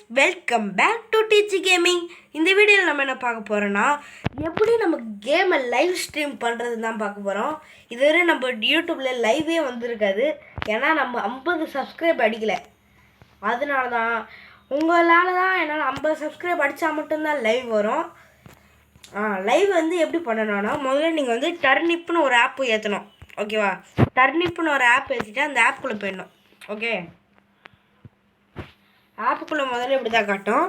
Welcome back to Digi gaming. இந்த வீடியோவில் நம்ம என்ன பார்க்க போகிறோன்னா, எப்படி நம்ம கேமை லைவ் ஸ்ட்ரீம் பண்ணுறது தான் பார்க்க போகிறோம். இதுவரை நம்ம யூடியூப்பில் லைவே வந்திருக்காது, ஏன்னா நம்ம 50 சப்ஸ்கிரைப் அடிக்கலை. அதனால தான் உங்களால் தான் என்னால் 50 சப்ஸ்கிரைப் அடித்தா மட்டும்தான் லைவ் வரும். லைவ் வந்து எப்படி பண்ணணும்னா, முதல்ல நீங்கள் வந்து டர்னிப்னு ஒரு ஆப் ஏற்றணும். ஓகேவா? டர்னிப்னு ஒரு ஆப் ஏற்றிட்டு அந்த ஆப்புக்குள்ளே போயிடணும். ஓகே, ஆப்புக்குள்ளே முதல்ல இப்படி தான் காட்டும்.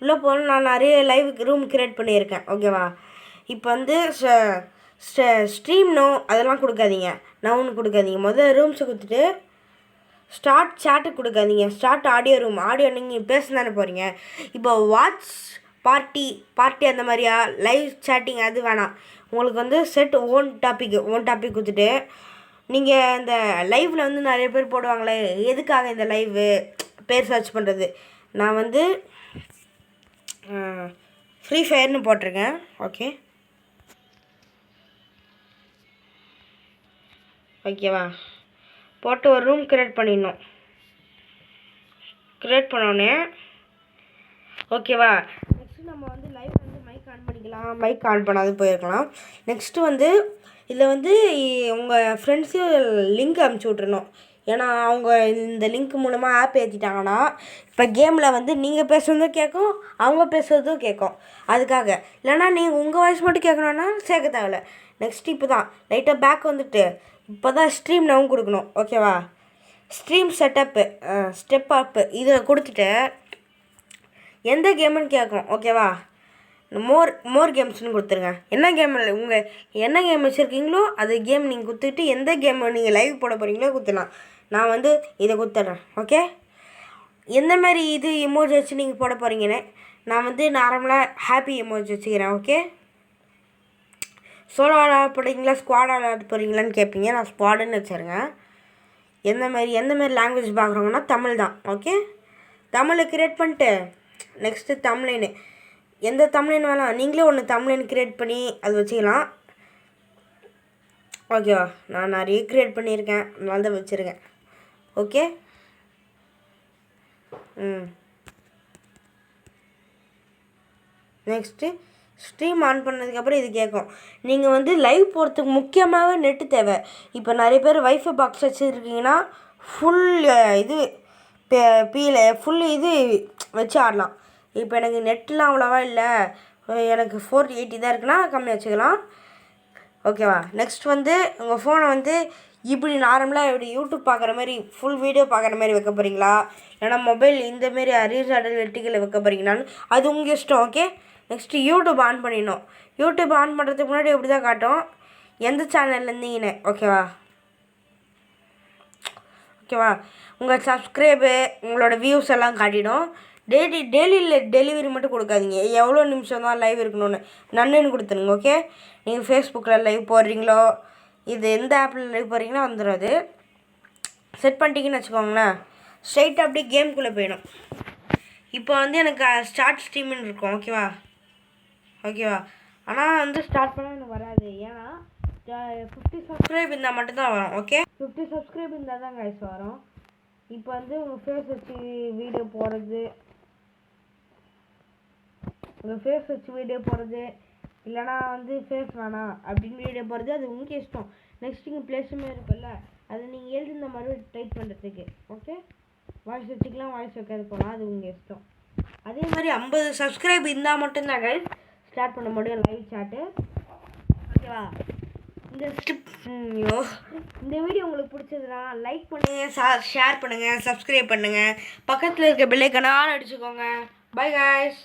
உள்ளே போகணும். நான் நிறைய லைவ் ரூம் க்ரியேட் பண்ணியிருக்கேன். ஓகேவா? இப்போ வந்து ஸ்ட்ரீம் நோ அதெல்லாம் கொடுக்காதீங்க, நவுன்னு கொடுக்காதீங்க. முதல்ல ரூம்ஸை கொடுத்துட்டு ஸ்டார்ட் சேட்டு கொடுக்காதீங்க. Start audio room. ஆடியோ நீங்கள் பேச தானே போகிறீங்க. இப்போ வாட்ச் பார்ட்டி அந்த மாதிரியா லைவ் சேட்டிங் அது வேணாம். உங்களுக்கு வந்து செட் ஓன் டாபிக் கொடுத்துட்டு நீங்கள் இந்த லைவில் வந்து நிறைய பேர் போடுவாங்களே, எதுக்காக இந்த லைவு பேர் சர்ச் பண்ணுறது. நான் வந்து ஃப்ரீ ஃபயர்னு போட்டிருக்கேன். ஓகேவா? போட்டு ஒரு ரூம் க்ரியேட் பண்ணிடணும். க்ரியேட் பண்ணோடனே ஓகேவா, நெக்ஸ்ட்டு நம்ம வந்து லைவ் வந்து மைக் ஆன் பண்ணிக்கலாம், மைக் ஆன் பண்ணாது போயிருக்கலாம். நெக்ஸ்ட்டு வந்து இதில் வந்து உங்கள் ஃப்ரெண்ட்ஸு லிங்க் அனுப்பிச்சி விட்றணும். ஏன்னா அவங்க இந்த லிங்க் மூலமாக ஆப் ஏற்றிட்டாங்கன்னா இப்போ கேமில் வந்து நீங்கள் பேசுகிறதும் கேட்கும், அவங்க பேசுகிறதும் கேட்கும். அதுக்காக இல்லைனா நீங்கள் உங்கள் வாய்ஸ் மட்டும் கேட்கணுன்னா சேர்க்க தேவையில்ல. நெக்ஸ்ட் இப்போ தான் லைட்டாக பேக் வந்துட்டு இப்போ தான் ஸ்ட்ரீம் நவும் கொடுக்கணும். ஓகேவா? ஸ்ட்ரீம் செட்டப்பு ஸ்டெப் அப்பு இதை கொடுத்துட்டு எந்த கேமுன்னு கேட்கும். ஓகேவா? மோர் கேம்ஸ்னு கொடுத்துருங்க. என்ன கேம் வச்சுருக்கீங்களோ அது கேம் நீங்கள் கொடுத்துட்டு எந்த கேம் நீங்கள் லைவ் போட போகிறீங்களோ கொடுத்துடலாம். நான் வந்து இதை கொடுத்துட்றேன். ஓகே, எந்த மாதிரி இது எமோஜி வச்சு நீங்கள் போட போகிறீங்கன்னு நான் வந்து நார்மலாக ஹாப்பி எமோஜி வச்சுக்கிறேன். ஓகே, சோலோ விளாட போகிறீங்களா ஸ்குவாட் விளாட போகிறீங்களான்னு கேட்பீங்க. நான் ஸ்குவாடுன்னு வச்சுருங்க. எந்த மாதிரி லாங்குவேஜ் பார்க்குறோங்கன்னா தமிழ் தான். ஓகே, தமிழை க்ரியேட் பண்ணிட்டு நெக்ஸ்ட்டு தமிழ்னு எந்த தமிழ்னு வேணாம், நீங்களே ஒன்று தமிழ்னு க்ரியேட் பண்ணி அது வச்சுக்கலாம். ஓகேவா? நான் நிறைய க்ரியேட் பண்ணியிருக்கேன், அதனால தான் வச்சுருக்கேன். ஓகே, நெக்ஸ்ட்டு ஸ்ட்ரீம் ஆன் பண்ணதுக்கப்புறம் இது கேட்கும். நீங்கள் வந்து லைவ் போகிறதுக்கு முக்கியமாகவே நெட்டு தேவை. இப்போ நிறைய பேர் வைஃபை பாக்ஸ் வச்சுருக்கீங்கன்னா ஃபுல் இது ஃபுல் இது வச்சு ஆடலாம். இப்போ எனக்கு நெட்லாம் அவ்வளோவா இல்லை, எனக்கு 480 தான் இருக்குன்னா கம்மி வச்சுக்கலாம். ஓகேவா? நெக்ஸ்ட் வந்து உங்கள் ஃபோனை வந்து இப்படி நார்மலாக இப்படி யூடியூப் பார்க்குற மாதிரி ஃபுல் வீடியோ பார்க்குற மாதிரி வைக்க போகிறீங்களா, இல்லைனா மொபைல் இந்தமாரி ஹரிசாண்டல் வெர்டிகல் வைக்க போகிறீங்களான்னு அது உங்கள் இஷ்டம். ஓகே, நெக்ஸ்ட்டு யூடியூப் ஆன் பண்ணிடணும். யூடியூப் ஆன் பண்ணுறதுக்கு முன்னாடி எப்படி தான் காட்டும் எந்த சேனலில் இருந்தீங்கன்னு. ஓகேவா? உங்கள் சப்ஸ்கிரைபு உங்களோட வியூஸ் எல்லாம் காட்டிடும். டெய்லியில் டெலிவரி மட்டும் கொடுக்காதீங்க. எவ்வளோ நிமிஷம் தான் லைவ் இருக்கணும்னு நன்னுன்னு கொடுத்துருங்க. ஓகே, நீங்கள் ஃபேஸ்புக்கில் லைவ் போடுறீங்களோ இது எந்த ஆப்பில் லைவ் போடுறீங்களோ வந்துடும். அது செட் பண்ணிட்டீங்கன்னு வச்சுக்கோங்களேன், ஸ்ட்ரைட்டாக அப்படியே கேமுக்குள்ளே போயிடும். இப்போ வந்து எனக்கு ஸ்டார்ட் ஸ்ட்ரீம்னு இருக்கும். ஓகேவா? ஆனால் வந்து ஸ்டார்ட் பண்ணால் எனக்கு வராது, ஏன்னா 50 சப்ஸ்கிரைப் இருந்தால் மட்டும்தான் வரும். ஓகே, 50 சப்ஸ்கிரைப் இருந்தால் தான் கைஸ் வரும். இப்போ வந்து உங்கள் ஃபேஸ் வச்சு வீடியோ போடுறது இல்லைனா வந்து ஃபேஸ் வேணாம் அப்படின்னு வீடியோ போடுறது அது உங்கள் இஷ்டம். நெக்ஸ்ட் இங்கே ப்ளேஸுமே இருக்குல்ல, அது நீங்கள் எழுதுன மாதிரி டைப் பண்ணுறதுக்கு. ஓகே, வாய்ஸ் வச்சுக்கலாம், வாய்ஸ் வைக்காது போகலாம், அது உங்கள் இஷ்டம். அதே மாதிரி 50 சப்ஸ்கிரைப் இருந்தால் மட்டும்தான் கைஸ் ஸ்டார்ட் பண்ண முடியும் லைவ் சாட்டு. ஓகேவா? இந்த வீடியோ உங்களுக்கு பிடிச்சதுன்னா லைக் பண்ணுங்கள், ஷேர் பண்ணுங்கள், சப்ஸ்கிரைப் பண்ணுங்கள், பக்கத்தில் இருக்க பெல் ஐகானை ஆன் அடிச்சுக்கோங்க. Bye guys.